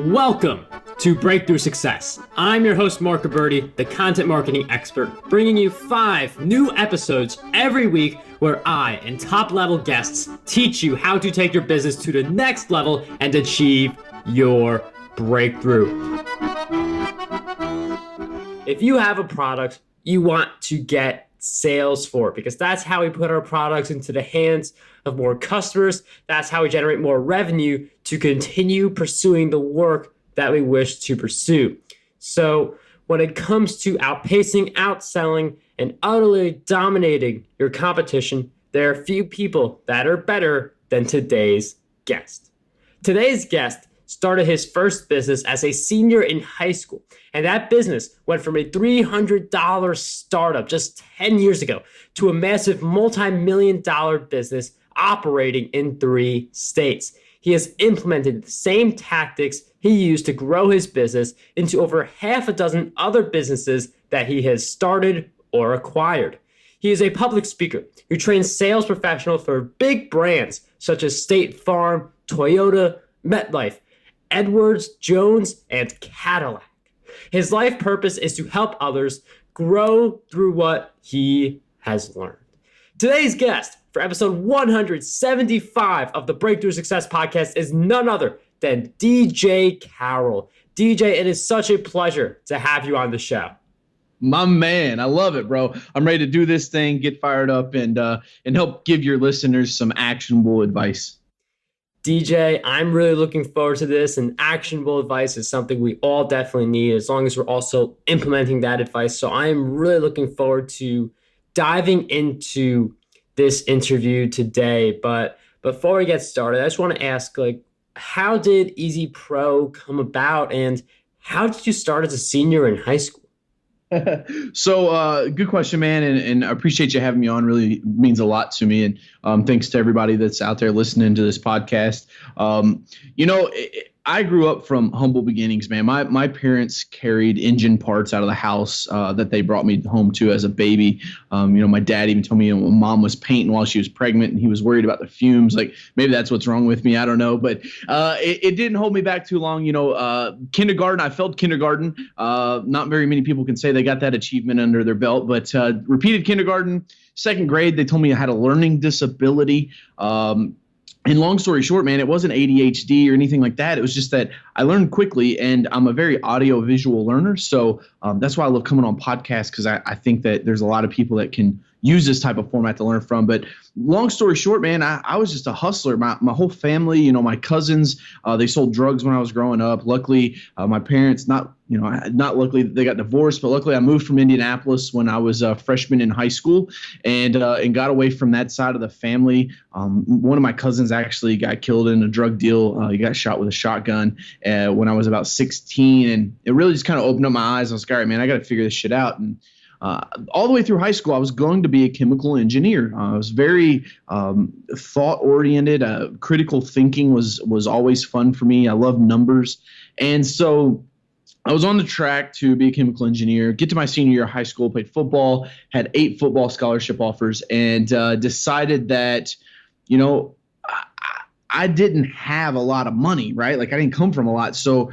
Welcome to Breakthrough Success. I'm your host, Mark Roberti, the content marketing expert, bringing you 5 new episodes every week where I and top-level guests teach you how to take your business to the next level and achieve your breakthrough. If you have a product you want to get sales for, because that's how we put our products into the hands of more customers, that's how we generate more revenue to continue pursuing the work that we wish to pursue. So when it comes to outpacing, outselling, and utterly dominating your competition, there are few people that are better than today's guest. Today's guest started his first business as a senior in high school, and that business went from a $300 startup just 10 years ago to a massive multi-million-dollar business operating in 3 states. He has implemented the same tactics he used to grow his business into over half a dozen other businesses that he has started or acquired. He is a public speaker who trains sales professionals for big brands such as State Farm, Toyota, MetLife, Edwards, Jones, and Cadillac. His life purpose is to help others grow through what he has learned. Today's guest for episode 175 of the Breakthrough Success Podcast is none other than DJ Carroll. DJ, it is such a pleasure to have you on the show. My man, I love it, bro. I'm ready to do this thing, get fired up, and help give your listeners some actionable advice. DJ, I'm really looking forward to this, and actionable advice is something we all definitely need, as long as we're also implementing that advice. So I am really looking forward to diving into this interview today. But before we get started, I just want to ask, how did Easy Pro come about, and how did you start as a senior in high school? So good question, man. And I appreciate you having me on. Really means a lot to me. And thanks to everybody that's out there listening to this podcast. I grew up from humble beginnings, man. My parents carried engine parts out of the house that they brought me home to as a baby. My dad even told me mom was painting while she was pregnant and he was worried about the fumes. Like maybe that's what's wrong with me. I don't know. But it didn't hold me back too long. Kindergarten, I failed kindergarten. Not very many people can say they got that achievement under their belt, but repeated kindergarten, 2nd grade, they told me I had a learning disability. And long story short, man, it wasn't ADHD or anything like that. It was just that I learned quickly, and I'm a very audio-visual learner. So that's why I love coming on podcasts, because I think that there's a lot of people that can use this type of format to learn from. But long story short, man, I was just a hustler. My whole family, my cousins, they sold drugs when I was growing up. Luckily, my parents, not luckily they got divorced, but luckily I moved from Indianapolis when I was a freshman in high school and got away from that side of the family. One of my cousins actually got killed in a drug deal. He got shot with a shotgun when I was about 16. And it really just kind of opened up my eyes. I was like, all right, man, I got to figure this shit out. And all the way through high school, I was going to be a chemical engineer. I was very thought-oriented. Critical thinking was always fun for me. I love numbers. And so I was on the track to be a chemical engineer, get to my senior year of high school, played football, had 8 football scholarship offers, and decided that, I didn't have a lot of money, right? Like I didn't come from a lot. So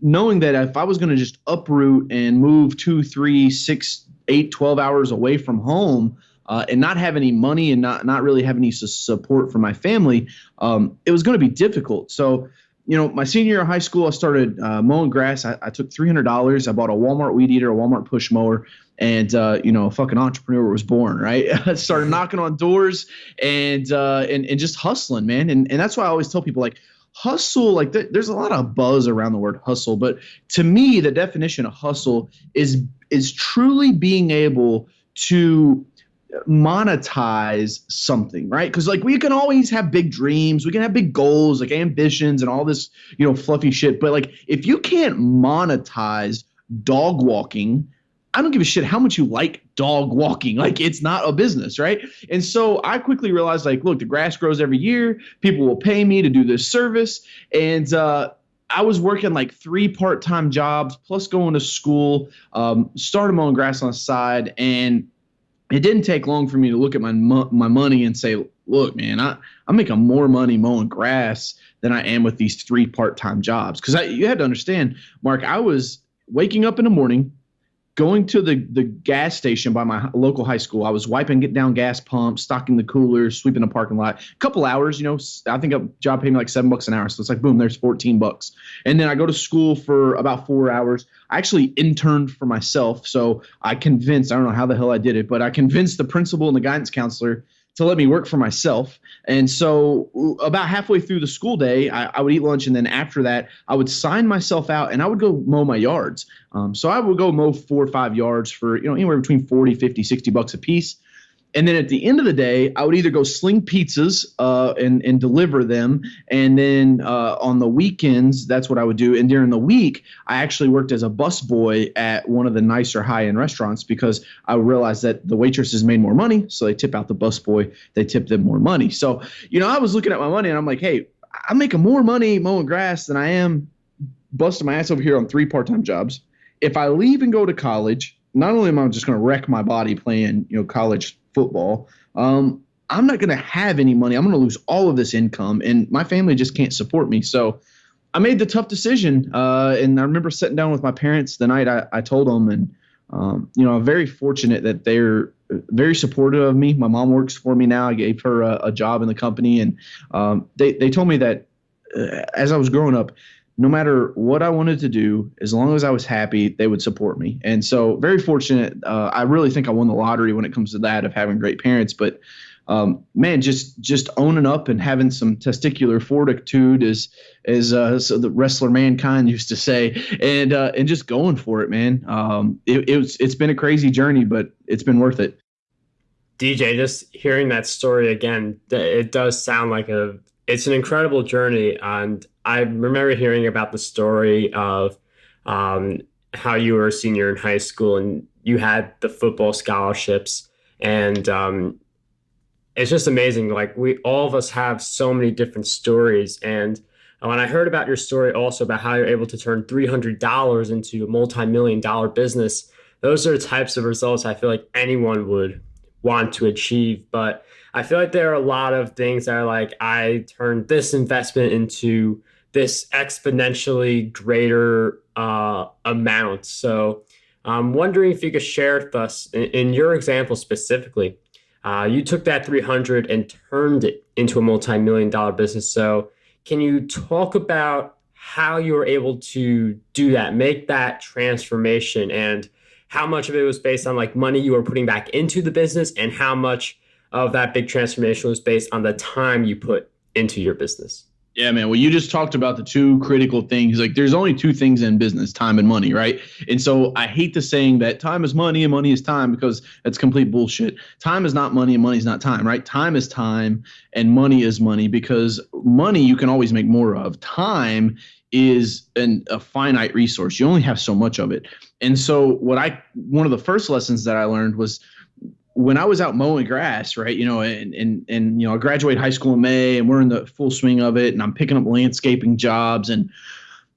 knowing that if I was going to just uproot and move 2, 3, 6, 8, 12 hours away from home and not have any money and not really have any support from my family, it was going to be difficult. So, my senior year of high school, I started mowing grass. I took $300. I bought a Walmart weed eater, a Walmart push mower, and a fucking entrepreneur was born, right? I started knocking on doors and just hustling, man. And that's why I always tell people, like, hustle, like there's a lot of buzz around the word hustle, but to me, the definition of hustle is truly being able to monetize something, right? Because like we can always have big dreams, we can have big goals, like ambitions and all this, fluffy shit. But like if you can't monetize dog walking, I don't give a shit how much you like dog walking. Like it's not a business, right? And so I quickly realized, like, look, the grass grows every year. People will pay me to do this service. And I was working like 3 part-time jobs plus going to school, started mowing grass on the side. And it didn't take long for me to look at my money and say, look, man, I'm making more money mowing grass than I am with these 3 part-time jobs. Because you had to understand, Mark, I was waking up in the morning, going to the gas station by my local high school. I was wiping, getting down gas pumps, stocking the coolers, sweeping the parking lot. A couple hours, I think a job paid me like $7 an hour. So it's like, boom, there's $14. And then I go to school for about 4 hours. I actually interned for myself. So I don't know how the hell I did it, but I convinced the principal and the guidance counselor to let me work for myself. And so about halfway through the school day, I would eat lunch. And then after that, I would sign myself out and I would go mow my yards. So I would go mow 4 or 5 yards for, anywhere between 40, 50, $60 a piece. And then at the end of the day, I would either go sling pizzas and deliver them. And then on the weekends, that's what I would do. And during the week, I actually worked as a busboy at one of the nicer high-end restaurants because I realized that the waitresses made more money. So they tip out the busboy. They tip them more money. So, I was looking at my money and I'm like, hey, I'm making more money mowing grass than I am busting my ass over here on 3 part-time jobs. If I leave and go to college, not only am I just going to wreck my body playing, college football, I'm not going to have any money. I'm going to lose all of this income, and my family just can't support me. So I made the tough decision, and I remember sitting down with my parents the night I told them, and I'm very fortunate that they're very supportive of me. My mom works for me now. I gave her a job in the company, and they told me that as I was growing up, no matter what I wanted to do, as long as I was happy, they would support me. And so very fortunate. I really think I won the lottery when it comes to that, of having great parents. But man, just owning up and having some testicular fortitude, as so the wrestler Mankind used to say, and just going for it, man. It's been a crazy journey, but it's been worth it. DJ, just hearing that story again, it does sound like it's an incredible journey. And I remember hearing about the story of how you were a senior in high school and you had the football scholarships. And it's just amazing. Like, all of us have so many different stories. And when I heard about your story also about how you're able to turn $300 into a multi-million-dollar business, those are the types of results I feel like anyone would want to achieve. But I feel like there are a lot of things that are like, I turned this investment into this exponentially greater amount. So I'm wondering if you could share with us, in your example specifically, you took that 300 and turned it into a multi-million-dollar business. So can you talk about how you were able to do that, make that transformation, and how much of it was based on like money you were putting back into the business, and how much of that big transformation was based on the time you put into your business? Yeah, man. Well, you just talked about the 2 critical things. Like, there's only 2 things in business: time and money, right? And so I hate the saying that time is money and money is time, because that's complete bullshit. Time is not money and money is not time, right? Time is time and money is money, because money you can always make more of. Time is a finite resource. You only have so much of it. And so one of the first lessons that I learned was, when I was out mowing grass, right, and I graduate high school in May, and we're in the full swing of it, and I'm picking up landscaping jobs, and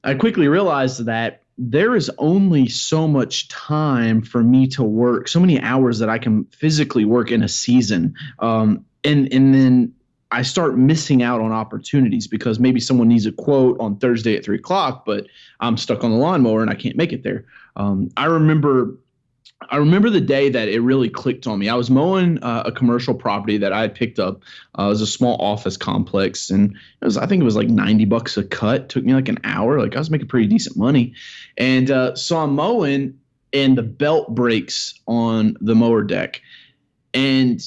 I quickly realized that there is only so much time for me to work, so many hours that I can physically work in a season, and then I start missing out on opportunities because maybe someone needs a quote on Thursday at 3:00, but I'm stuck on the lawnmower and I can't make it there. I remember the day that it really clicked on me. I was mowing a commercial property that I had picked up. It was a small office complex, and I think it was like $90 a cut. It took me like an hour. Like, I was making pretty decent money. And so I'm mowing, and the belt breaks on the mower deck. And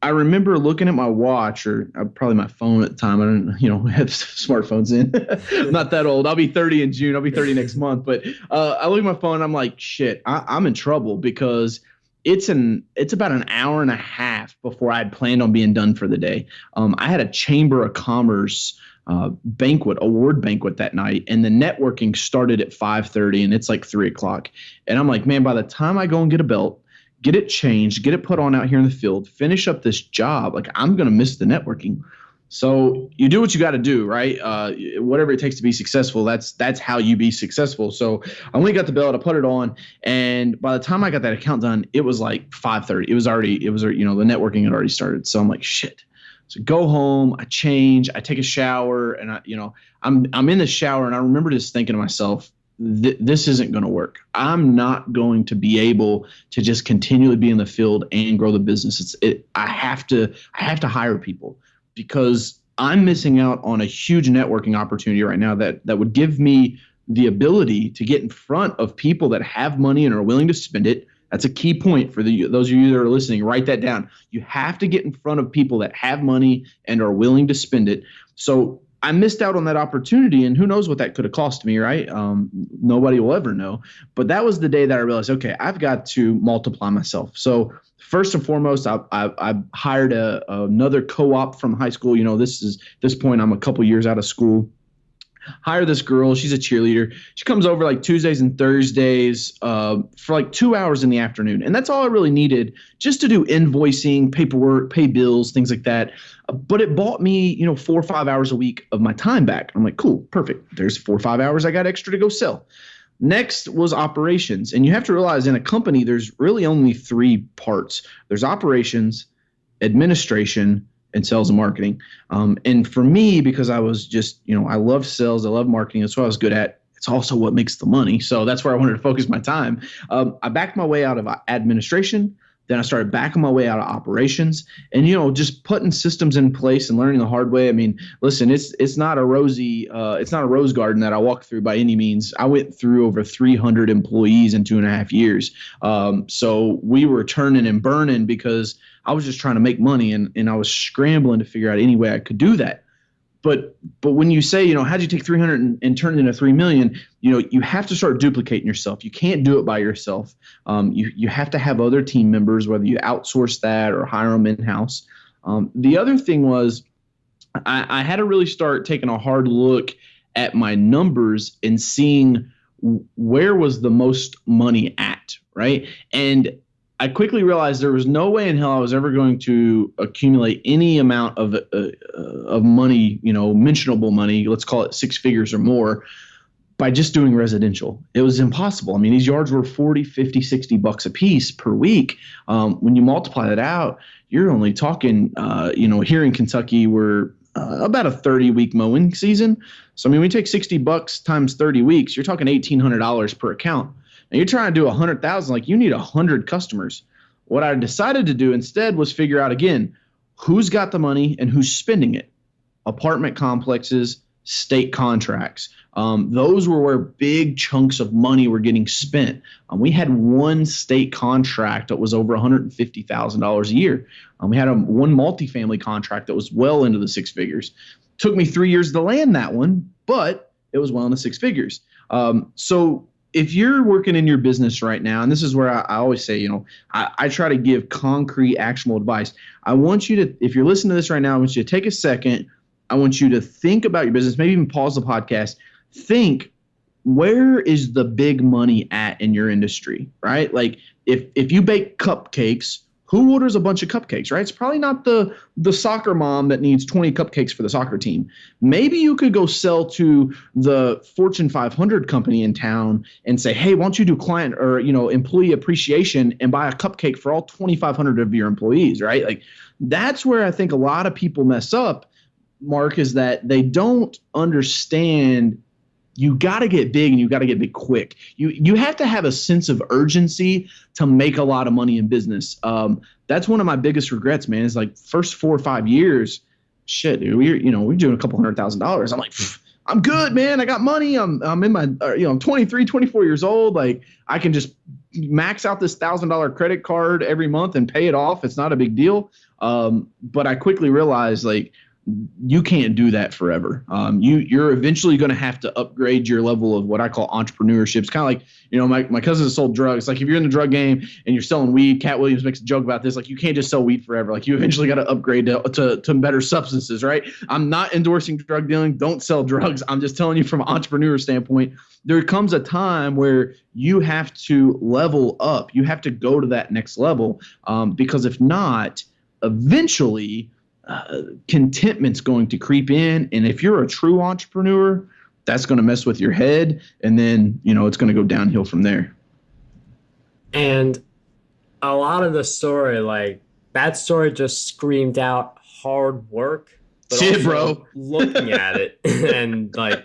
I remember looking at my watch, or probably my phone at the time. I don't, have smartphones in. I'm not that old. I'll be 30 in June. I'll be 30 next month. But I look at my phone and I'm like, shit, I'm in trouble, because it's about an hour and a half before I had planned on being done for the day. I had a Chamber of Commerce award banquet that night, and the networking started at 5:30, and it's like 3:00. And I'm like, man, by the time I go and get a belt, get it changed, get it put on out here in the field, finish up this job, like, I'm going to miss the networking. So you do what you got to do, right? Whatever it takes to be successful, that's how you be successful. So I went and got the belt, I put it on, and by the time I got that account done, it was like 5:30. The networking had already started. So I'm like, shit. So go home, I change, I take a shower, and I'm in the shower, and I remember just thinking to myself, this isn't going to work. I'm not going to be able to just continually be in the field and grow the business. I have to hire people, because I'm missing out on a huge networking opportunity right now that would give me the ability to get in front of people that have money and are willing to spend it. That's a key point for those of you that are listening. Write that down. You have to get in front of people that have money and are willing to spend it. So I missed out on that opportunity, and who knows what that could have cost me, right? Nobody will ever know. But that was the day that I realized, okay, I've got to multiply myself. So first and foremost, I hired another co-op from high school. This point, I'm a couple years out of school. Hire this girl. She's a cheerleader. She comes over like Tuesdays and Thursdays for like 2 hours in the afternoon. And that's all I really needed, just to do invoicing, paperwork, pay bills, things like that. But it bought me, 4 or 5 hours a week of my time back. I'm like, cool, perfect. There's 4 or 5 hours I got extra to go sell. Next was operations. And you have to realize, in a company, there's really only 3 parts. There's operations, administration, and sales and marketing. And for me, because I was just, I love sales, I love marketing, that's what I was good at. It's also what makes the money. So that's where I wanted to focus my time. I backed my way out of administration. Then I started backing my way out of operations, and, just putting systems in place and learning the hard way. I mean, listen, it's not a rose garden that I walked through by any means. I went through over 300 employees in 2.5 years. So we were turning and burning because I was just trying to make money, and I was scrambling to figure out any way I could do that. But when you say, how'd you take 300 and turn it into 3 million, you have to start duplicating yourself. You can't do it by yourself. You have to have other team members, whether you outsource that or hire them in-house. The other thing was, I had to really start taking a hard look at my numbers and seeing where was the most money at, right? And I quickly realized there was no way in hell I was ever going to accumulate any amount of money, mentionable money, let's call it 6 figures or more, by just doing residential. It was impossible. I mean, these yards were 40, 50, 60 bucks a piece per week. When you multiply that out, you're only talking, here in Kentucky, we're about a 30-week mowing season. So, I mean, we take 60 bucks times 30 weeks, you're talking $1,800 per account. And you're trying to do 100,000, like you need 100 customers. What I decided to do instead was figure out, again, who's got the money and who's spending it. Apartment complexes, state contracts. Those were where big chunks of money were getting spent. We had one state contract that was over $150,000 a year. We had one multifamily contract that was well into the 6 figures. Took me 3 years to land that one, but it was well into 6 figures. So if you're working in your business right now, and this is where I always say, I try to give concrete, actionable advice. I want you to, if you're listening to this right now, I want you to take a second. I want you to think about your business, maybe even pause the podcast. Think, where is the big money at in your industry, right? Like if you bake cupcakes, who orders a bunch of cupcakes, right? It's probably not the soccer mom that needs 20 cupcakes for the soccer team. Maybe you could go sell to the Fortune 500 company in town and say, hey, why don't you do client or, employee appreciation and buy a cupcake for all 2,500 of your employees, right? Like, that's where I think a lot of people mess up, Mark, is that they don't understand you got to get big, and you got to get big quick. You have to have a sense of urgency to make a lot of money in business. That's one of my biggest regrets, man, is like first 4 or 5 years, shit, dude, we're doing a couple $100,000. I'm like, I'm good, man. I got money. I'm in my, I'm 23, 24 years old. Like, I can just max out this $1,000 credit card every month and pay it off. It's not a big deal. But I quickly realized, like, you can't do that forever. You're eventually going to have to upgrade your level of what I call entrepreneurship. It's kind of like, my cousin sold drugs. Like, if you're in the drug game and you're selling weed, Cat Williams makes a joke about this. Like, you can't just sell weed forever. Like, you eventually got to upgrade to better substances, right? I'm not endorsing drug dealing. Don't sell drugs. I'm just telling you from an entrepreneur standpoint, there comes a time where you have to level up. You have to go to that next level, because if not, eventually contentment's going to creep in. And if you're a true entrepreneur, that's going to mess with your head. And then, it's going to go downhill from there. And a lot of the story, like that story just screamed out hard work. But shit, bro. Looking at it and like,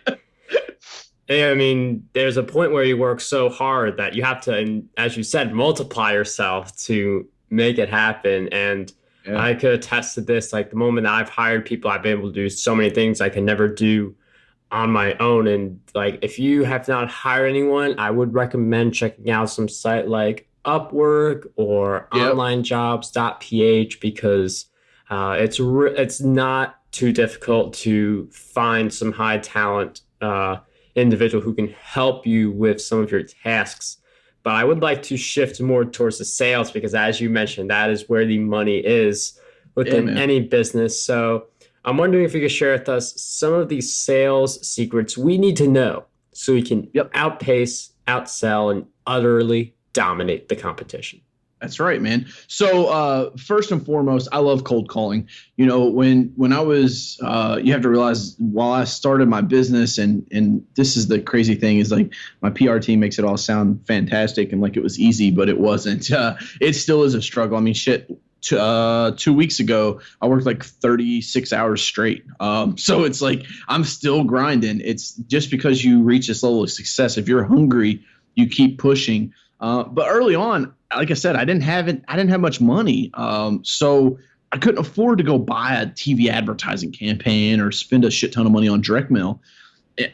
I mean, there's a point where you work so hard that you have to, and as you said, multiply yourself to make it happen. And yeah. I could attest to this. Like the moment I've hired people, I've been able to do so many things I can never do on my own. And like, if you have not hired anyone, I would recommend checking out some site like Upwork or onlinejobs.ph because it's not too difficult to find some high talent individual who can help you with some of your tasks. But I would like to shift more towards the sales because, as you mentioned, that is where the money is within any business. So I'm wondering if you could share with us some of these sales secrets we need to know so we can outpace, outsell, and utterly dominate the competition. That's right, man. So first and foremost, I love cold calling. When I was, you have to realize while I started my business, and this is the crazy thing is like my PR team makes it all sound fantastic and like it was easy, but it wasn't. It still is a struggle. I mean, shit. 2 weeks ago, I worked like 36 hours straight. So it's like I'm still grinding. It's just because you reach this level of success. If you're hungry, you keep pushing. But early on, like I said, I didn't have much money. So I couldn't afford to go buy a TV advertising campaign or spend a shit ton of money on direct mail.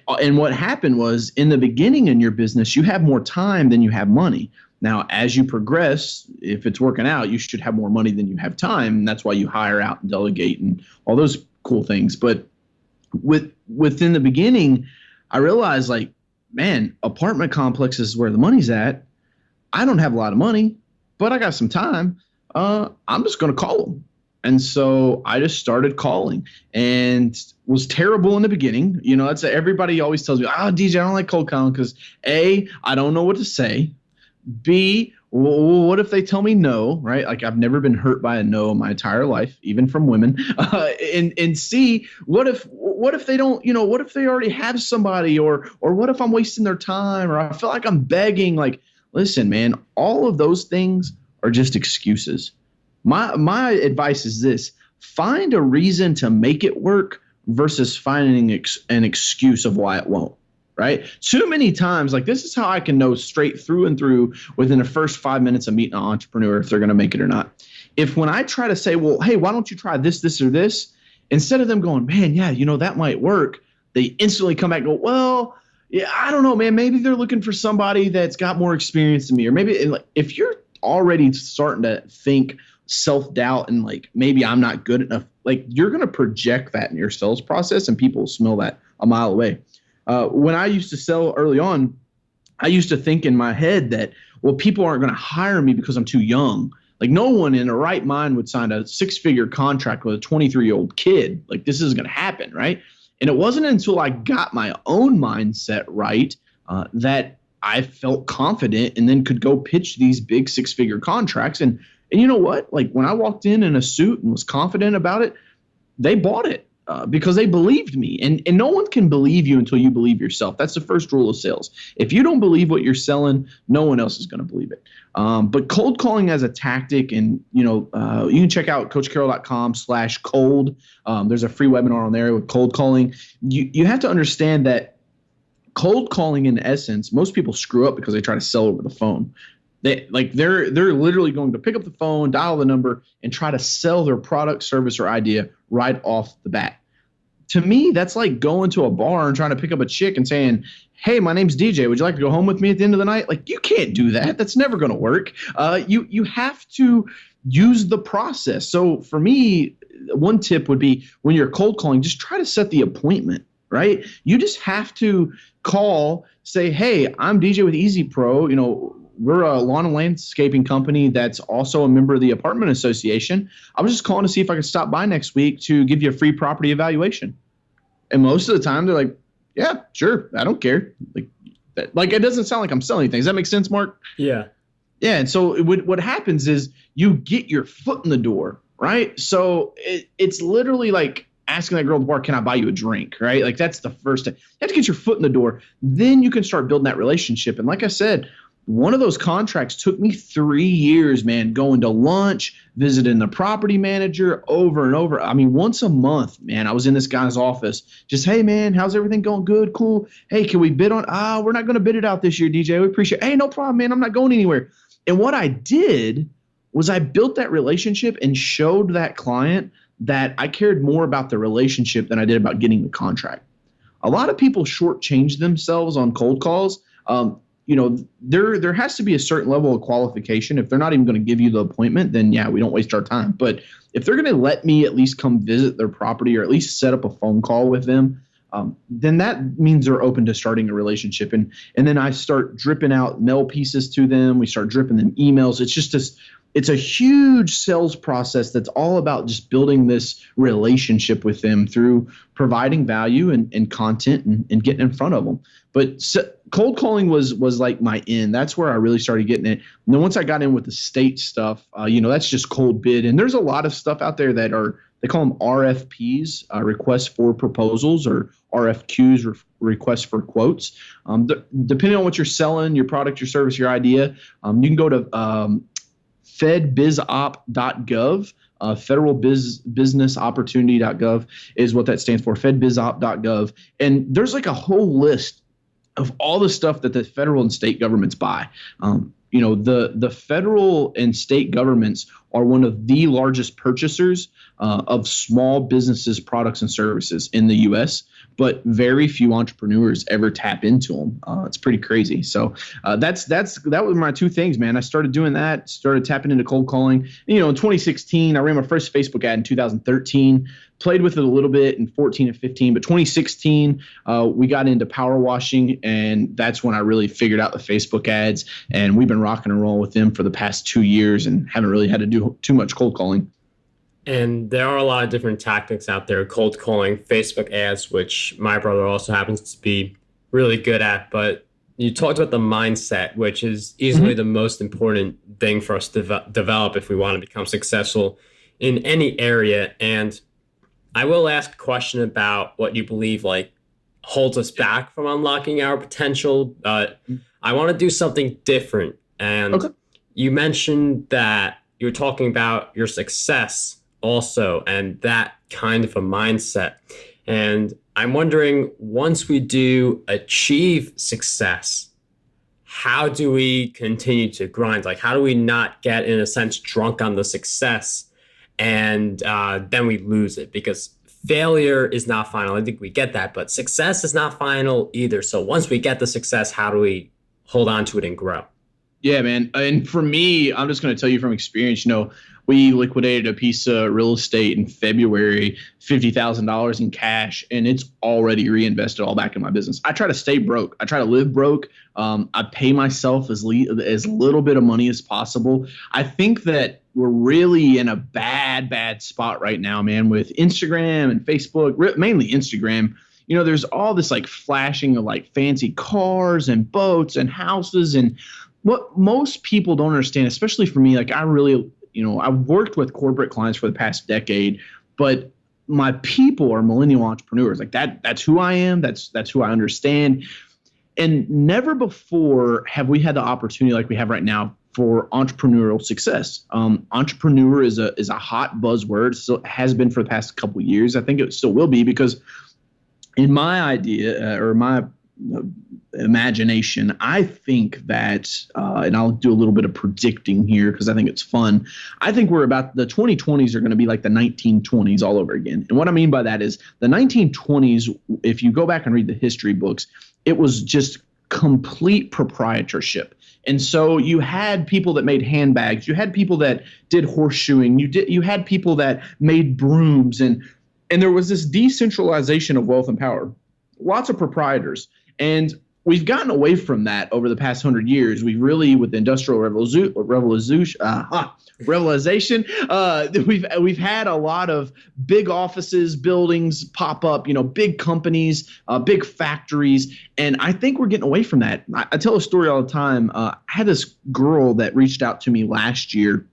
And what happened was in the beginning in your business, you have more time than you have money. Now, as you progress, if it's working out, you should have more money than you have time. And that's why you hire out and delegate and all those cool things. But within the beginning, I realized like, man, apartment complexes is where the money's at. I don't have a lot of money, but I got some time. I'm just going to call them. And so I just started calling and was terrible in the beginning. That's everybody always tells me, DJ, I don't like cold calling because A, I don't know what to say. B, what if they tell me no, right? Like I've never been hurt by a no in my entire life, even from women. And C, what if they don't, what if they already have somebody or what if I'm wasting their time or I feel like I'm begging? Like, listen, man, all of those things are just excuses. My advice is this: find a reason to make it work versus finding an excuse of why it won't. Right? Too many times, like this is how I can know straight through and through within the first 5 minutes of meeting an entrepreneur if they're going to make it or not. If when I try to say, well, hey, why don't you try this, this, or this? Instead of them going, man, yeah, that might work. They instantly come back and go, well, yeah, I don't know, man. Maybe they're looking for somebody that's got more experience than me. Or maybe if you're already starting to think self-doubt and like, maybe I'm not good enough, like you're going to project that in your sales process and people will smell that a mile away. When I used to sell early on, I used to think in my head that, well, people aren't going to hire me because I'm too young. Like no one in their right mind would sign a 6-figure contract with a 23-year-old kid. Like this is going to happen, right? And it wasn't until I got my own mindset right that I felt confident and then could go pitch these big 6-figure contracts. And you know what? Like when I walked in a suit and was confident about it, they bought it. Because they believed me. And no one can believe you until you believe yourself. That's the first rule of sales. If you don't believe what you're selling, no one else is going to believe it. But cold calling as a tactic, and you can check out coachcarroll.com/cold. There's a free webinar on there with cold calling. You have to understand that cold calling, in essence, most people screw up because they try to sell over the phone. They're literally going to pick up the phone, dial the number, and try to sell their product, service, or idea right off the bat. To me, that's like going to a bar and trying to pick up a chick and saying, hey, my name's DJ. Would you like to go home with me at the end of the night? Like, you can't do that. That's never going to work. You have to use the process. So for me, one tip would be when you're cold calling, just try to set the appointment, right? You just have to call, say, hey, I'm DJ with Easy Pro. We're a lawn and landscaping company that's also a member of the apartment association. I was just calling to see if I could stop by next week to give you a free property evaluation. And most of the time they're like, yeah, sure. I don't care. Like it doesn't sound like I'm selling anything. Does that make sense, Mark? Yeah. Yeah. And so what happens is you get your foot in the door, right? So it's literally like asking that girl at the bar, can I buy you a drink, right? Like that's the first thing. You have to get your foot in the door. Then you can start building that relationship. And like I said, one of those contracts took me 3 years, man, going to lunch, visiting the property manager over and over. I mean, once a month, man, I was in this guy's office. Just, hey, man, how's everything going? Good, cool. Hey, can we bid on? We're not going to bid it out this year, DJ. We appreciate it. Hey, no problem, man. I'm not going anywhere. And what I did was I built that relationship and showed that client that I cared more about the relationship than I did about getting the contract. A lot of people shortchange themselves on cold calls. There has to be a certain level of qualification. If they're not even going to give you the appointment, then yeah, we don't waste our time. But if they're going to let me at least come visit their property or at least set up a phone call with them, then that means they're open to starting a relationship. And then I start dripping out mail pieces to them. We start dripping them emails. It's just this. It's a huge sales process that's all about just building this relationship with them through providing value and content and getting in front of them. But cold calling was like my end. That's where I really started getting it. And then once I got in with the state stuff, that's just cold bid. And there's a lot of stuff out there that they call them RFPs, requests for proposals, or RFQs, requests for quotes. Depending on what you're selling, your product, your service, your idea, you can go to fedbizop.gov. Federalbusinessopportunity.gov is what that stands for, fedbizop.gov. And there's like a whole list of all the stuff that the federal and state governments buy. The federal and state governments are one of the largest purchasers of small businesses, products, and services in the U.S., but very few entrepreneurs ever tap into them. It's pretty crazy. So that was my two things, man. I started doing that, started tapping into cold calling. In 2016, I ran my first Facebook ad in 2013. Played with it a little bit in 14 and 15, but 2016, we got into power washing, and that's when I really figured out the Facebook ads, and we've been rocking and rolling with them for the past 2 years and haven't really had to do too much cold calling. And there are a lot of different tactics out there, cold calling, Facebook ads, which my brother also happens to be really good at. But you talked about the mindset, which is easily the most important thing for us to develop if we want to become successful in any area. And I will ask a question about what you believe holds us back from unlocking our potential. I want to do something different. And you mentioned that you're talking about your success also, and that kind of a mindset. And I'm wondering, once we do achieve success, how do we continue to grind? How do we not get, in a sense, drunk on the success and then we lose it? Because failure is not final. I think we get that, but success is not final either. So once we get the success, how do we hold on to it and grow? Yeah, man. And for me, I'm just going to tell you from experience, we liquidated a piece of real estate in February, $50,000 in cash, and it's already reinvested all back in my business. I try to stay broke. I try to live broke. I pay myself as little bit of money as possible. I think that we're really in a bad spot right now, man, with Instagram and Facebook, mainly Instagram. There's all this flashing of fancy cars and boats and houses, and what most people don't understand, especially for me, I've worked with corporate clients for the past decade, but my people are millennial entrepreneurs. That's who I am. That's who I understand. And never before have we had the opportunity like we have right now for entrepreneurial success. Entrepreneur is a hot buzzword. So it has been for the past couple of years. I think it still will be, because in my idea or my imagination, I think that, and I'll do a little bit of predicting here because I think it's fun. I think we're about the 2020s are going to be like the 1920s all over again. And what I mean by that is the 1920s, if you go back and read the history books, it was just complete proprietorship. And so you had people that made handbags, you had people that did horseshoeing, you had people that made brooms, and there was this decentralization of wealth and power. Lots of proprietors. And we've gotten away from that over the past 100 years. We've really, with the Industrial Revolution, we've had a lot of big offices, buildings pop up, big companies, big factories. And I think we're getting away from that. I tell a story all the time. I had this girl that reached out to me last year.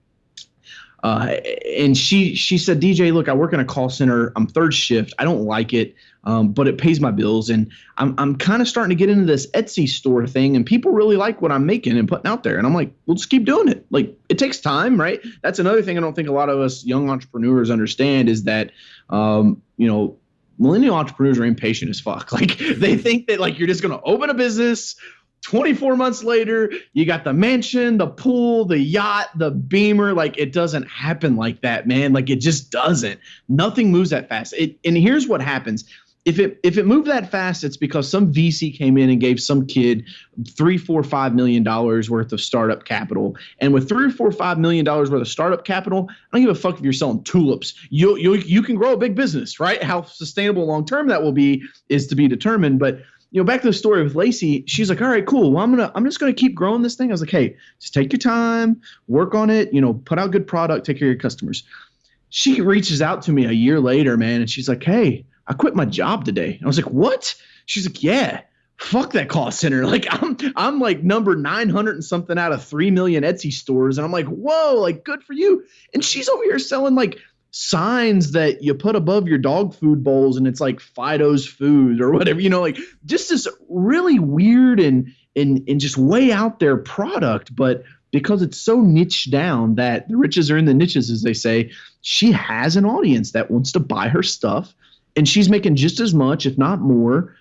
And she said, DJ, look, I work in a call center. I'm third shift. I don't like it, but it pays my bills. And I'm kind of starting to get into this Etsy store thing, and people really like what I'm making and putting out there. And I'm like, well, just keep doing it. Like, it takes time, right? That's another thing I don't think a lot of us young entrepreneurs understand is that, millennial entrepreneurs are impatient as fuck. Like, they think that like you're just going to open a business. 24 months later, you got the mansion, the pool, the yacht, the Beamer. Like, it doesn't happen like that, man. Like, it just doesn't. Nothing moves that fast. And here's what happens. If it moved that fast, it's because some VC came in and gave some kid $3, $4, $5 million worth of startup capital. And with $3 or $4, $5 million worth of startup capital, I don't give a fuck if you're selling tulips. You can grow a big business, right? How sustainable long term that will be is to be determined. But back to the story with Lacey, she's like, all right, cool. Well, I'm just going to keep growing this thing. I was like, hey, just take your time, work on it, put out good product, take care of your customers. She reaches out to me a year later, man. And she's like, hey, I quit my job today. And I was like, what? She's like, yeah, fuck that call center. Like, I'm like number 900 and something out of 3 million Etsy stores. And I'm like, whoa, like, good for you. And she's over here selling like signs that you put above your dog food bowls, and it's like Fido's food or whatever, like just this really weird and just way out there product. But because it's so niche down that the riches are in the niches, as they say, she has an audience that wants to buy her stuff, and she's making just as much, if not more,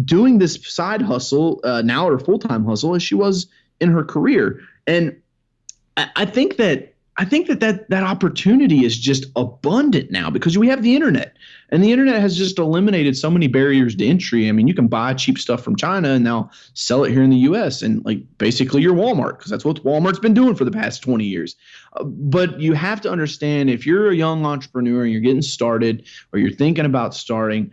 doing this side hustle now, or full-time hustle, as she was in her career. And I think that opportunity is just abundant now because we have the internet, and the internet has just eliminated so many barriers to entry. I mean, you can buy cheap stuff from China and now sell it here in the US, and like basically you're Walmart, because that's what Walmart's been doing for the past 20 years. But you have to understand, if you're a young entrepreneur and you're getting started or you're thinking about starting,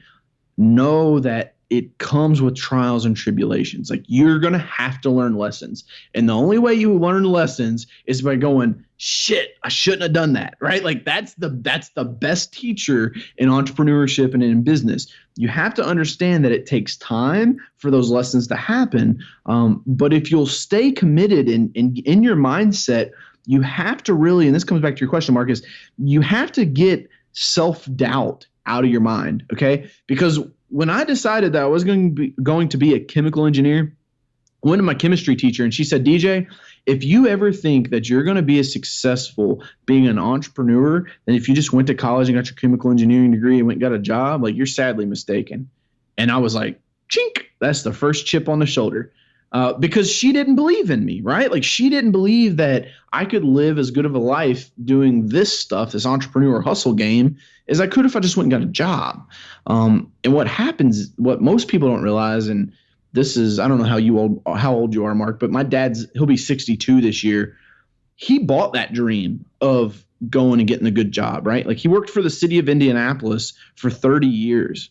know that it comes with trials and tribulations. Like, you're going to have to learn lessons. And the only way you learn lessons is by going, shit, I shouldn't have done that, right? Like, that's the best teacher in entrepreneurship and in business. You have to understand that it takes time for those lessons to happen. But if you'll stay committed in your mindset, you have to really, and this comes back to your question, Marcus, you have to get self-doubt out of your mind, okay? Because when I decided that I was going to be a chemical engineer, I went to my chemistry teacher and she said, DJ, if you ever think that you're going to be as successful being an entrepreneur than if you just went to college and got your chemical engineering degree and went and got a job, like, you're sadly mistaken. And I was like, chink, that's the first chip on the shoulder. Because she didn't believe in me, right? Like, she didn't believe that I could live as good of a life doing this stuff, this entrepreneur hustle game, as I could if I just went and got a job. And what happens, what most people don't realize, and this is, I don't know how old you are, Mark, but my he'll be 62 this year. He bought that dream of going and getting a good job, right? Like, he worked for the city of Indianapolis for 30 years,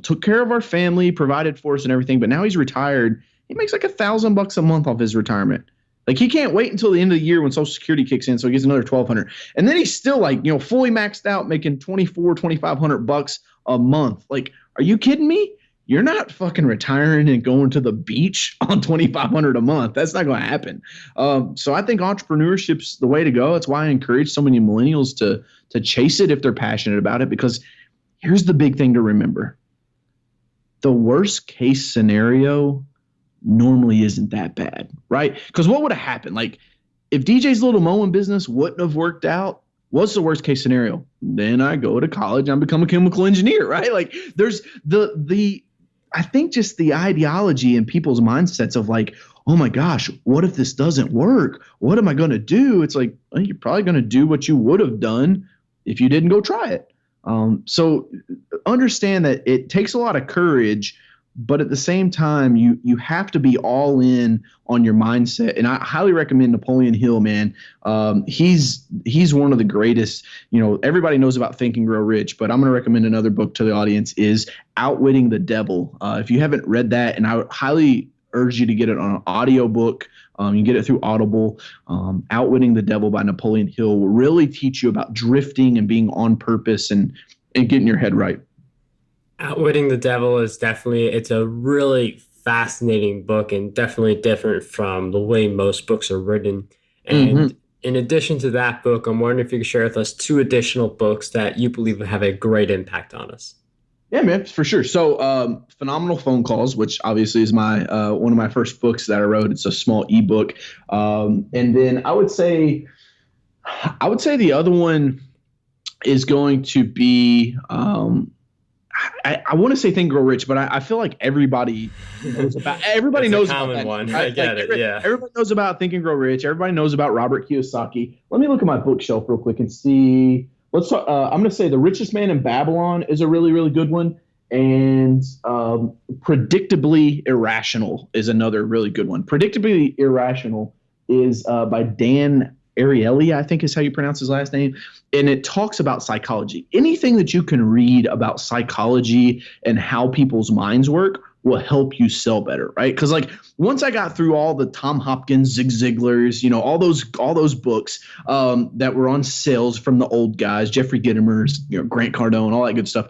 took care of our family, provided for us and everything, but now he's retired. He makes like $1,000 a month off his retirement. Like, he can't wait until the end of the year when Social Security kicks in, so he gets another $1,200. And then he's still like, fully maxed out, making $2,400-$2,500 a month. Like, are you kidding me? You're not fucking retiring and going to the beach on $2,500 a month. That's not going to happen. So I think entrepreneurship's the way to go. It's why I encourage so many millennials to chase it if they're passionate about it. Because here's the big thing to remember: the worst case scenario normally isn't that bad, right? Because what would have happened? Like, if DJ's little mowing business wouldn't have worked out, what's the worst case scenario? Then I go to college and I become a chemical engineer, right? Like, there's I think just the ideology in people's mindsets of like, oh my gosh, what if this doesn't work? What am I going to do? It's like, well, you're probably going to do what you would have done if you didn't go try it. So understand that it takes a lot of courage, but at the same time, you have to be all in on your mindset. And I highly recommend Napoleon Hill, man. He's one of the greatest. Everybody knows about Think and Grow Rich, but I'm going to recommend another book to the audience, is Outwitting the Devil. If you haven't read that, and I would highly urge you to get it on an audio book. You can get it through Audible. Outwitting the Devil by Napoleon Hill will really teach you about drifting and being on purpose and getting your head right. Outwitting the Devil is it's a really fascinating book, and definitely different from the way most books are written. And in addition to that book, I'm wondering if you could share with us two additional books that you believe would have a great impact on us. Yeah, man, for sure. So, Phenomenal Phone Calls, which obviously is my one of my first books that I wrote. It's a small ebook, and then I would say the other one is going to be I want to say Think and Grow Rich, but I feel like everybody knows about common that. one. Right? I get it. Yeah. Everybody knows about Think and Grow Rich. Everybody knows about Robert Kiyosaki. Let me look at my bookshelf real quick and see. Let's talk. I'm going to say The Richest Man in Babylon is a really, really good one. And Predictably Irrational is another really good one. Predictably Irrational is by Dan Ariely, I think is how you pronounce his last name. And it talks about psychology. Anything that you can read about psychology and how people's minds work will help you sell better, right? Because like once I got through all the Tom Hopkins, Zig Ziglars, all those books that were on sales from the old guys, Jeffrey Gitomer's, Grant Cardone, all that good stuff.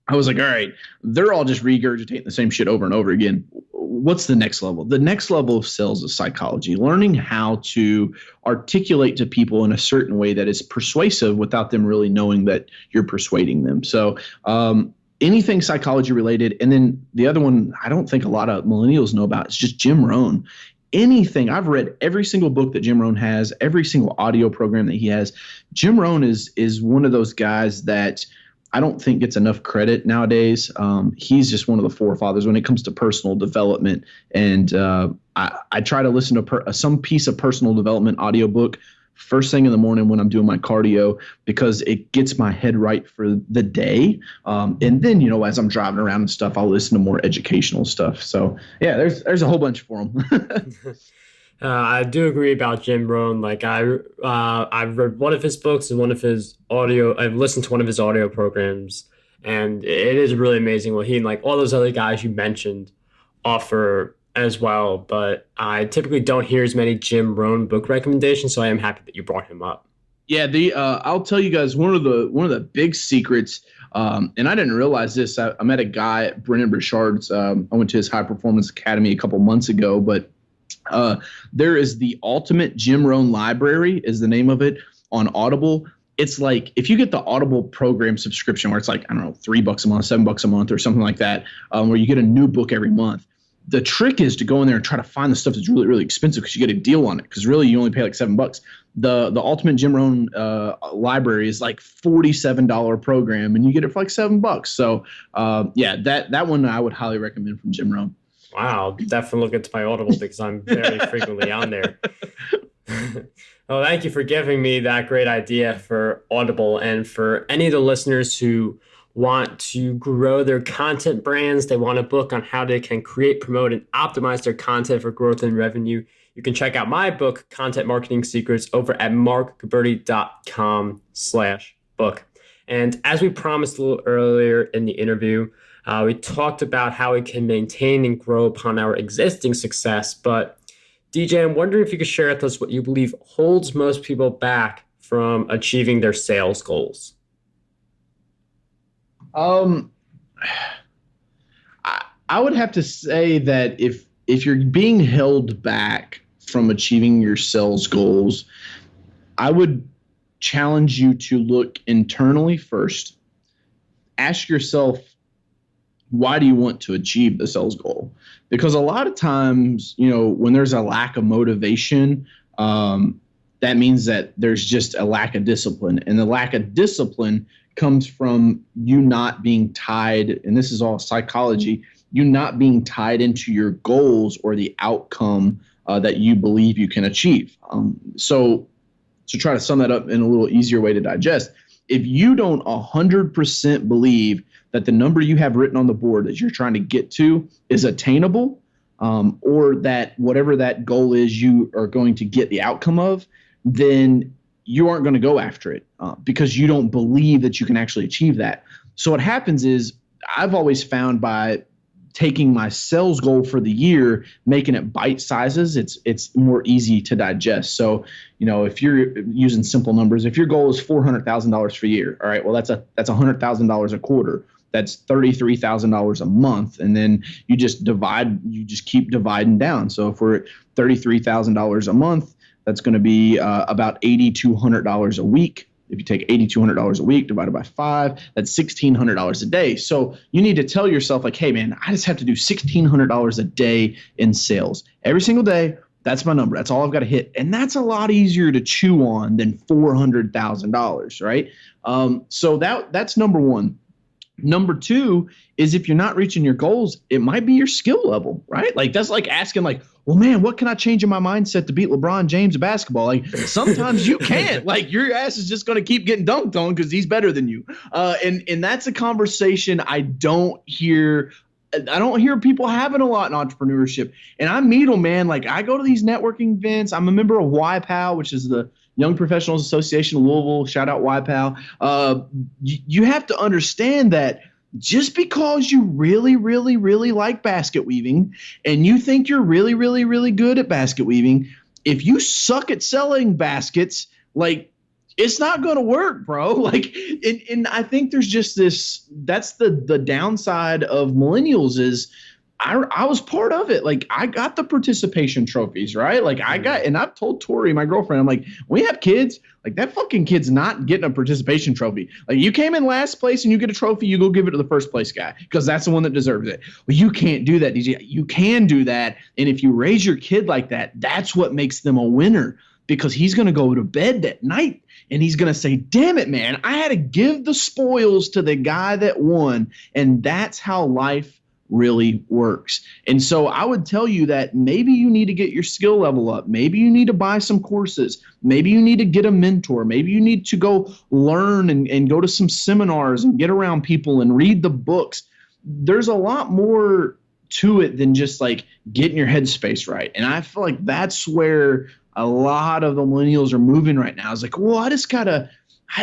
I was like, all right, they're all just regurgitating the same shit over and over again. What's the next level? The next level of sales is psychology, learning how to articulate to people in a certain way that is persuasive without them really knowing that you're persuading them. So anything psychology related. And then the other one I don't think a lot of millennials know about is just Jim Rohn. Anything. I've read every single book that Jim Rohn has, every single audio program that he has. Jim Rohn is one of those guys that I don't think gets enough credit nowadays. He's just one of the forefathers when it comes to personal development. And I try to listen to some piece of personal development audiobook first thing in the morning when I'm doing my cardio because it gets my head right for the day. And then, as I'm driving around and stuff, I'll listen to more educational stuff. So, yeah, there's a whole bunch for them. I do agree about Jim Rohn. Like I've read one of his books and one of his audio. I've listened to one of his audio programs, and it is really amazing what he and like all those other guys you mentioned offer as well. But I typically don't hear as many Jim Rohn book recommendations, so I am happy that you brought him up. Yeah, I'll tell you guys one of the big secrets. And I didn't realize this. I met a guy at Brennan Burchard's. I went to his High Performance Academy a couple months ago, but there is the Ultimate Jim Rohn Library is the name of it on Audible. It's like if you get the Audible program subscription where it's like, I don't know, $3 a month, $7 a month or something like that, where you get a new book every month. The trick is to go in there and try to find the stuff that's really, really expensive because you get a deal on it because really you only pay like $7. The Ultimate Jim Rohn library is like $47 program and you get it for like $7. So yeah, that one I would highly recommend from Jim Rohn. Wow, definitely look into my Audible because I'm very frequently on there. Well, thank you for giving me that great idea for Audible. And for any of the listeners who want to grow their content brands, they want a book on how they can create, promote, and optimize their content for growth and revenue, you can check out my book, Content Marketing Secrets, over at markgabberty.com/book. And as we promised a little earlier in the interview, we talked about how we can maintain and grow upon our existing success. But DJ, I'm wondering if you could share with us what you believe holds most people back from achieving their sales goals. I would have to say that if you're being held back from achieving your sales goals, I would challenge you to look internally first. Ask yourself, why do you want to achieve the sales goal? Because a lot of times, when there's a lack of motivation, that means that there's just a lack of discipline. And the lack of discipline comes from you not being tied, and this is all psychology, you not being tied into your goals or the outcome that you believe you can achieve. So to try to sum that up in a little easier way to digest, if you don't 100% believe that the number you have written on the board that you're trying to get to is attainable, or that whatever that goal is you are going to get the outcome of, then you aren't going to go after it because you don't believe that you can actually achieve that. So what happens is I've always found by taking my sales goal for the year, making it bite sizes, it's more easy to digest. So, if you're using simple numbers, if your goal is $400,000 for a year, all right, well, that's $100,000 a quarter. That's $33,000 a month. And then you just keep dividing down. So if we're at $33,000 a month, That's going to be about $8,200 a week. If you take $8,200 a week divided by 5, that's $1,600 a day. So you need to tell yourself like, hey, man, I just have to do $1,600 a day in sales every single day. That's my number. That's all I've got to hit. And that's a lot easier to chew on than $400,000, right? So that's number one. Number two is if you're not reaching your goals, it might be your skill level, right? Like that's like asking like, well, man, what can I change in my mindset to beat LeBron James in basketball? Like sometimes you can't. Like your ass is just going to keep getting dunked on because he's better than you. And that's a conversation I don't hear people having a lot in entrepreneurship. And I meet them, man. Like I go to these networking events. I'm a member of YPAL, which is the Young Professionals Association of Louisville. Shout out YPAL. You have to understand that just because you really, really, really like basket weaving and you think you're really, really, really good at basket weaving, if you suck at selling baskets, like it's not going to work, bro. Like, and I think there's just this, that's the downside of millennials is I was part of it. Like I got the participation trophies, right? Like and I've told Tori, my girlfriend, I'm like, when we have kids, like that fucking kid's not getting a participation trophy. Like you came in last place and you get a trophy, you go give it to the first place guy because that's the one that deserves it. Well, you can't do that, DJ. You can do that. And if you raise your kid like that, that's what makes them a winner because he's going to go to bed that night and he's going to say, damn it, man, I had to give the spoils to the guy that won. And that's how life really works. And so I would tell you that maybe you need to get your skill level up. Maybe you need to buy some courses. Maybe you need to get a mentor. Maybe you need to go learn and go to some seminars and get around people and read the books. There's a lot more to it than just like getting your headspace right. And I feel like that's where a lot of the millennials are moving right now. It's like, well, I just gotta,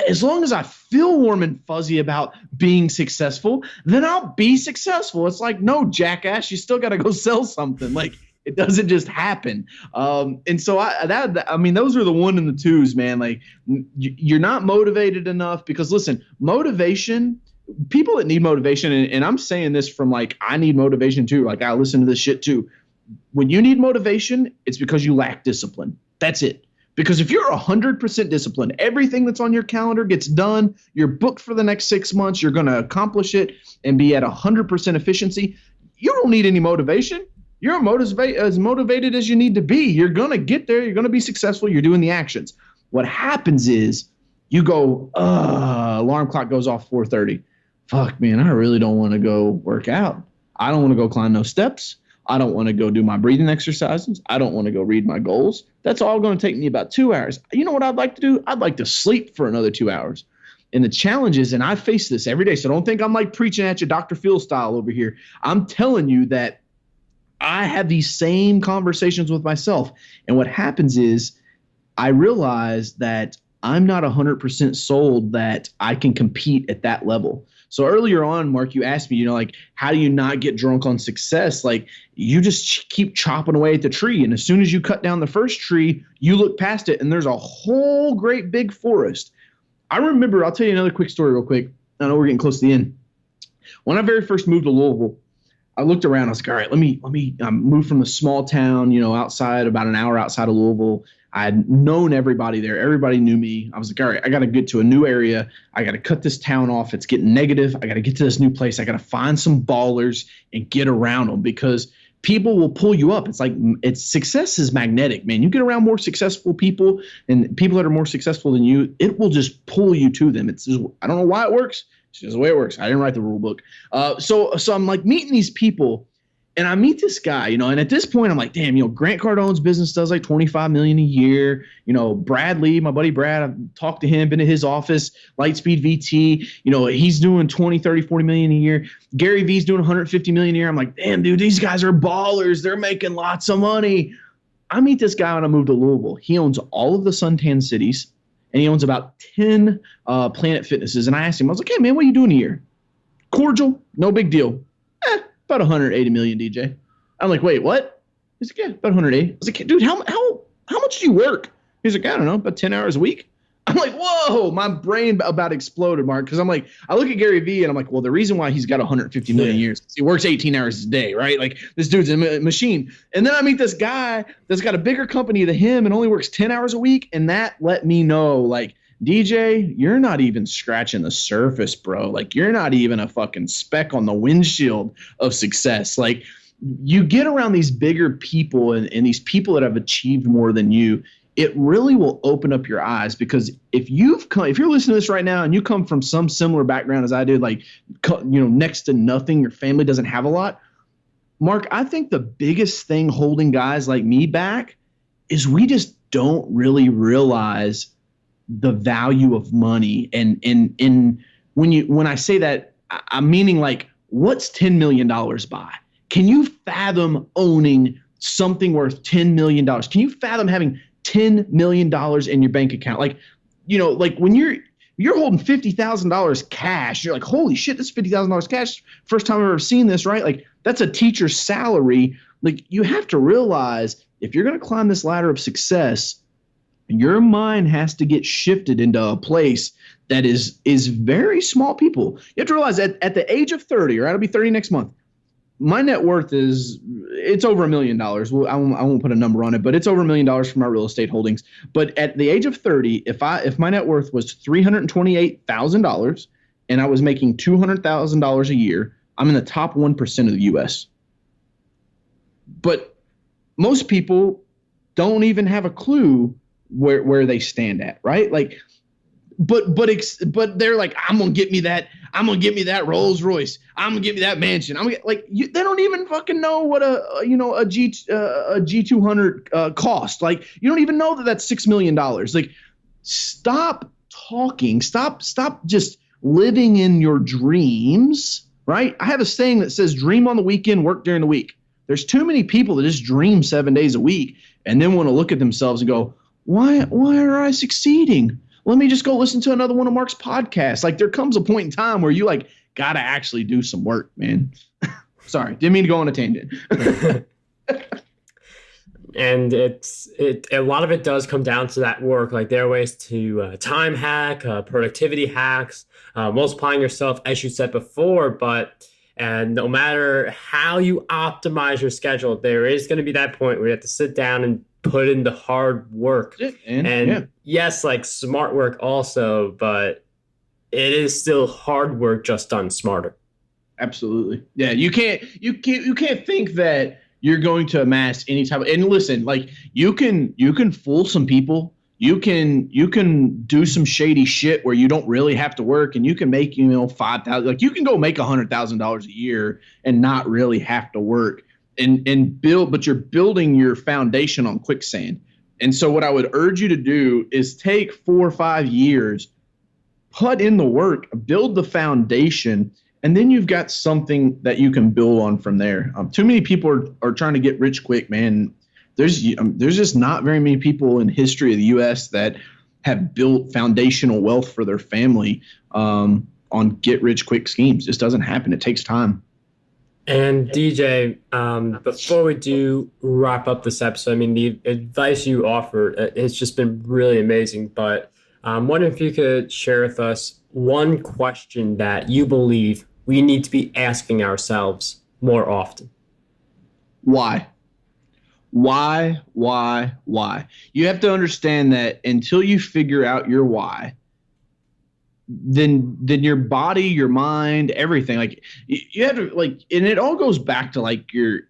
as long as I feel warm and fuzzy about being successful, then I'll be successful. It's like, no, jackass, you still got to go sell something. Like it doesn't just happen. And so I mean, those are the 1 and the 2s, man. Like you're not motivated enough because listen, motivation, people that need motivation, and I'm saying this from like, I need motivation too. Like I listen to this shit too. When you need motivation, it's because you lack discipline. That's it. Because if you're 100% disciplined, everything that's on your calendar gets done, you're booked for the next 6 months, you're going to accomplish it and be at 100% efficiency, you don't need any motivation. You're as motivated as you need to be. You're going to get there. You're going to be successful. You're doing the actions. What happens is you go, alarm clock goes off 4:30. Fuck, man, I really don't want to go work out. I don't want to go climb no steps. I don't want to go do my breathing exercises. I don't want to go read my goals. That's all going to take me about 2 hours. You know what I'd like to do? I'd like to sleep for another 2 hours. And the challenge is, and I face this every day, so don't think I'm like preaching at you Dr. Phil style over here. I'm telling you that I have these same conversations with myself. And what happens is I realize that I'm not 100% sold that I can compete at that level. So earlier on, Mark, you asked me, you know, like, how do you not get drunk on success? Like, you just keep chopping away at the tree. And as soon as you cut down the first tree, you look past it and there's a whole great big forest. I remember, I'll tell you another quick story real quick. I know we're getting close to the end. When I very first moved to Louisville, I looked around. I was like, all right, let me move from a small town, you know, outside, about an hour outside of Louisville. I had known everybody there. Everybody knew me. I was like, all right, I got to get to a new area. I got to cut this town off. It's getting negative. I got to get to this new place. I got to find some ballers and get around them because people will pull you up. It's like success is magnetic, man. You get around more successful people and people that are more successful than you, it will just pull you to them. It's just, I don't know why it works. It's just the way it works. I didn't write the rule book. So I'm like meeting these people. And I meet this guy, you know, and at this point I'm like, damn, you know, Grant Cardone's business does like $25 million a year. You know, Bradley, my buddy Brad, I've talked to him, been to his office, Lightspeed VT, you know, he's doing 20, 30, 40 million a year. Gary V's doing 150 million a year. I'm like, damn, dude, these guys are ballers. They're making lots of money. I meet this guy when I moved to Louisville. He owns all of the suntan cities and he owns about 10 Planet Fitnesses. And I asked him, I was like, hey, man, what are you doing a year? Cordial, no big deal. About 180 million, DJ. I'm like, wait, what? He's like, yeah, about 180. I was like, dude, how much do you work? He's like, I don't know, about 10 hours a week. I'm like, whoa, my brain about exploded, Mark. Because I'm like, I look at Gary Vee and I'm like, well, the reason why he's got 150 million years, he works 18 hours a day, right? Like this dude's a machine. And then I meet this guy that's got a bigger company than him and only works 10 hours a week. And that let me know, like, DJ, you're not even scratching the surface, bro. Like, you're not even a fucking speck on the windshield of success. Like, you get around these bigger people and these people that have achieved more than you, it really will open up your eyes. Because if you're listening to this right now and you come from some similar background as I did, like, next to nothing, your family doesn't have a lot. Mark, I think the biggest thing holding guys like me back is we just don't really realize the value of money. And when I say that, I'm meaning, like, what's $10 million buy? Can you fathom owning something worth $10 million? Can you fathom having $10 million in your bank account? Like, like when you're holding $50,000 cash, you're like, holy shit, this is $50,000 cash. First time I've ever seen this, right? Like, that's a teacher's salary. Like, you have to realize, if you're going to climb this ladder of success, your mind has to get shifted into a place that is very small people. You have to realize at the age of 30, right? I'll be 30 next month. My net worth it's over $1 million. Well, I won't put a number on it, but it's over $1 million for my real estate holdings. But at the age of 30, if my net worth was $328,000 and I was making $200,000 a year, I'm in the top 1% of the U.S. But most people don't even have a clue where they stand at, right? Like, but they're like, I'm gonna get me that Rolls Royce. I'm gonna get me that mansion. They don't even fucking know what a G200 cost. Like, you don't even know that that's $6 million. Like, stop talking. Stop just living in your dreams, right? I have a saying that says, dream on the weekend, work during the week. There's too many people that just dream 7 days a week and then want to look at themselves and go, why are I succeeding? Let me just go listen to another one of Mark's podcasts. Like, there comes a point in time where you, like, got to actually do some work, man. Sorry, didn't mean to go on a tangent. And a lot of it does come down to that work. Like, there are ways to time hack, productivity hacks, multiplying yourself, as you said before. And no matter how you optimize your schedule, there is going to be that point where you have to sit down and put in the hard work. Yes, like, smart work also, but it is still hard work, just done smarter. Absolutely. Yeah, you can't think that you're going to amass any type of, and listen, like, you can fool some people. You can do some shady shit where you don't really have to work, and you can make, $5,000. Like, you can go make $100,000 a year and not really have to work and build, but you're building your foundation on quicksand. And so what I would urge you to do is take 4 or 5 years, put in the work, build the foundation, and then you've got something that you can build on from there. Too many people are trying to get rich quick, man. There's just not very many people in history of the U.S. that have built foundational wealth for their family on get rich quick schemes. It just doesn't happen. It takes time. And DJ, before we do wrap up this episode, I mean, the advice you offered, it's just been really amazing. But I'm wondering if you could share with us one question that you believe we need to be asking ourselves more often. Why? Why? You have to understand that until you figure out your why, then your body, your mind, everything, like, you have to, like, and it all goes back to, like, your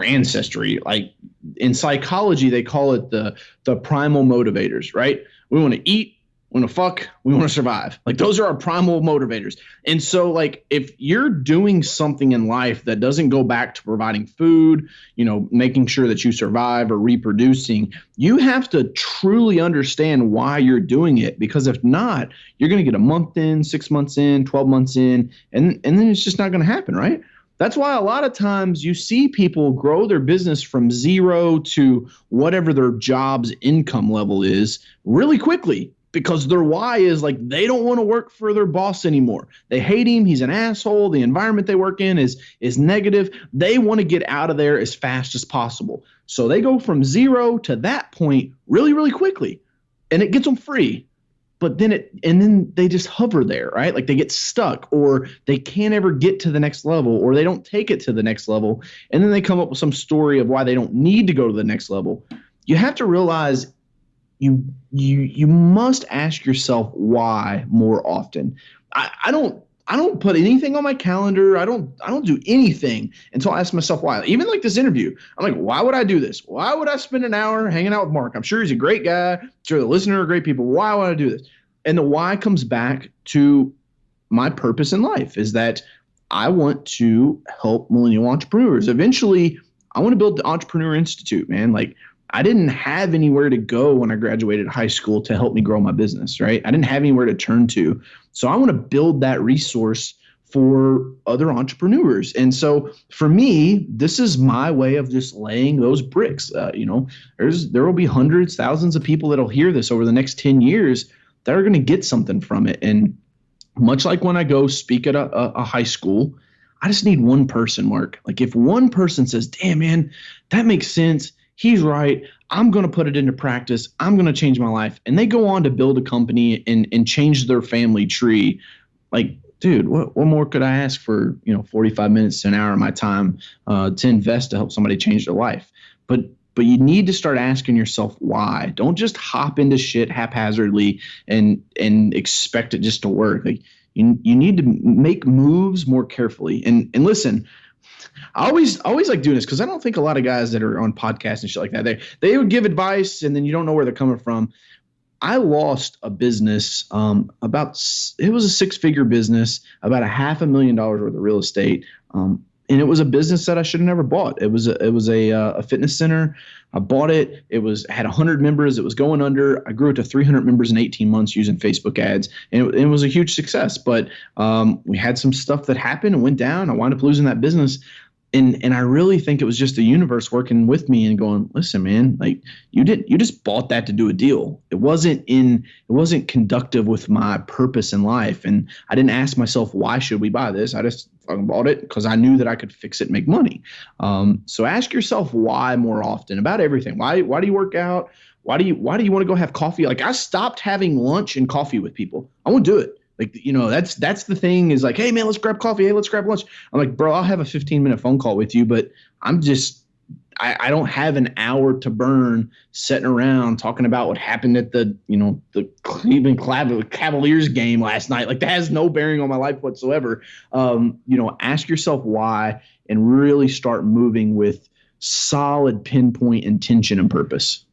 ancestry. Like, in psychology, they call it the primal motivators, right? We want to eat, we want to fuck, we want to survive. Like, those are our primal motivators. And so, like, if you're doing something in life that doesn't go back to providing food, making sure that you survive or reproducing, you have to truly understand why you're doing it. Because if not, you're going to get a month in, 6 months in, 12 months in, and then it's just not going to happen, right? That's why a lot of times you see people grow their business from zero to whatever their job's income level is really quickly. Because their why is, like, they don't want to work for their boss anymore. They hate him. He's an asshole. The environment they work in is negative. They want to get out of there as fast as possible. So they go from zero to that point really, really quickly. And it gets them free. but then they just hover there, right? Like they get stuck, or they can't ever get to the next level, or they don't take it to the next level. And then they come up with some story of why they don't need to go to the next level. You have to realize you must ask yourself why more often. I don't put anything on my calendar. I don't do anything until I ask myself why. Even like this interview, I'm like, why would I do this? Why would I spend an hour hanging out with Mark? I'm sure he's a great guy. I'm sure the listener are great people. Why would I do this? And the why comes back to my purpose in life, is that I want to help millennial entrepreneurs. Eventually, I want to build the Entrepreneur Institute, man. Like, I didn't have anywhere to go when I graduated high school to help me grow my business, right? I didn't have anywhere to turn to. So I want to build that resource for other entrepreneurs. And so for me, this is my way of just laying those bricks. There will be hundreds, thousands of people that'll hear this over the next 10 years that are going to get something from it. And much like when I go speak at a high school, I just need one person, Mark. Like if one person says, damn, man, that makes sense. He's right. I'm going to put it into practice. I'm going to change my life. And they go on to build a company and change their family tree. Like, dude, what more could I ask for, 45 minutes to an hour of my time to invest to help somebody change their life? But you need to start asking yourself why. Don't just hop into shit haphazardly and expect it just to work. Like you need to make moves more carefully. And listen, I always like doing this because I don't think a lot of guys that are on podcasts and shit like that, they would give advice and then you don't know where they're coming from. I lost a business it was a 6-figure business, about $500,000 worth of real estate. And it was a business that I should have never bought. It was a fitness center. I bought it. Had 100 members. It was going under. I grew it to 300 members in 18 months using Facebook ads, and it was a huge success. But we had some stuff that happened and went down. I wound up losing that business. And I really think it was just the universe working with me and going, listen, man, like you just bought that to do a deal. It wasn't conductive with my purpose in life. And I didn't ask myself, why should we buy this? I just fucking bought it because I knew that I could fix it and make money. So ask yourself why more often about everything. Why do you work out? Why do you want to go have coffee? Like I stopped having lunch and coffee with people. I won't do it. Like, that's the thing is like, hey, man, let's grab coffee. Hey, let's grab lunch. I'm like, bro, I'll have a 15-minute phone call with you, but I don't have an hour to burn sitting around talking about what happened at the Cleveland Cavaliers game last night. Like that has no bearing on my life whatsoever. Ask yourself why and really start moving with solid pinpoint intention and purpose.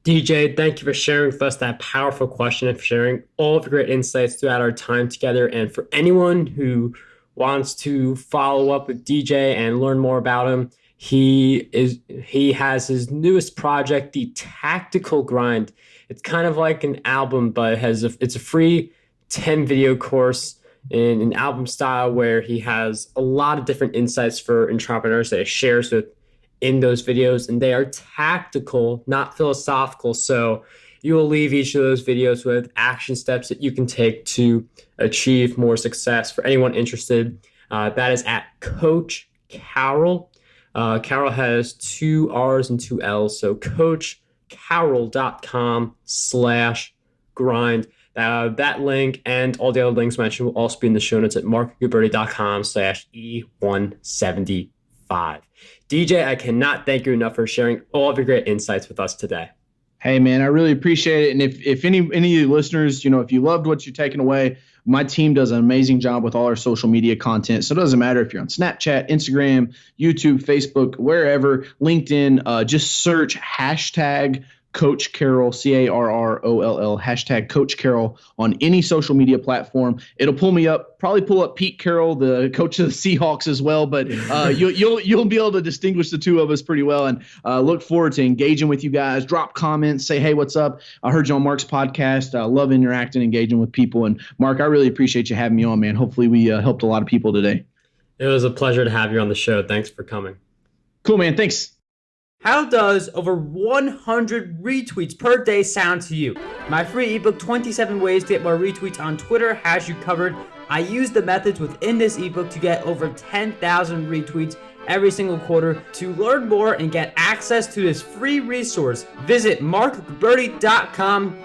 DJ, thank you for sharing with us that powerful question and for sharing all of your great insights throughout our time together. And for anyone who wants to follow up with DJ and learn more about him, he has his newest project, The Tactical Grind. It's kind of like an album, but it's a free 10-video course in an album style where he has a lot of different insights for entrepreneurs that he shares in those videos, and they are tactical, not philosophical. So you will leave each of those videos with action steps that you can take to achieve more success. For anyone interested, that is at Coach Carroll. Carroll has 2 R's and 2 L's. So coachcarroll.com/grind. That link and all the other links mentioned will also be in the show notes at markguberti.com/E175. DJ, I cannot thank you enough for sharing all of your great insights with us today. Hey, man, I really appreciate it. And if any of you listeners, if you loved what you're taking away, my team does an amazing job with all our social media content. So it doesn't matter if you're on Snapchat, Instagram, YouTube, Facebook, wherever, LinkedIn, just search hashtag Coach Carroll, CARROLL, hashtag Coach Carroll on any social media platform. It'll pull me up, probably pull up Pete Carroll, the coach of the Seahawks as well. But you'll be able to distinguish the two of us pretty well. And look forward to engaging with you guys. Drop comments, say, hey, what's up? I heard you on Mark's podcast. I love interacting, engaging with people. And Mark, I really appreciate you having me on, man. Hopefully we helped a lot of people today. It was a pleasure to have you on the show. Thanks for coming. Cool, man. Thanks. How does over 100 retweets per day sound to you? My free ebook, 27 Ways to Get More Retweets on Twitter, has you covered. I use the methods within this ebook to get over 10,000 retweets every single quarter. To learn more and get access to this free resource, visit markguberti.com/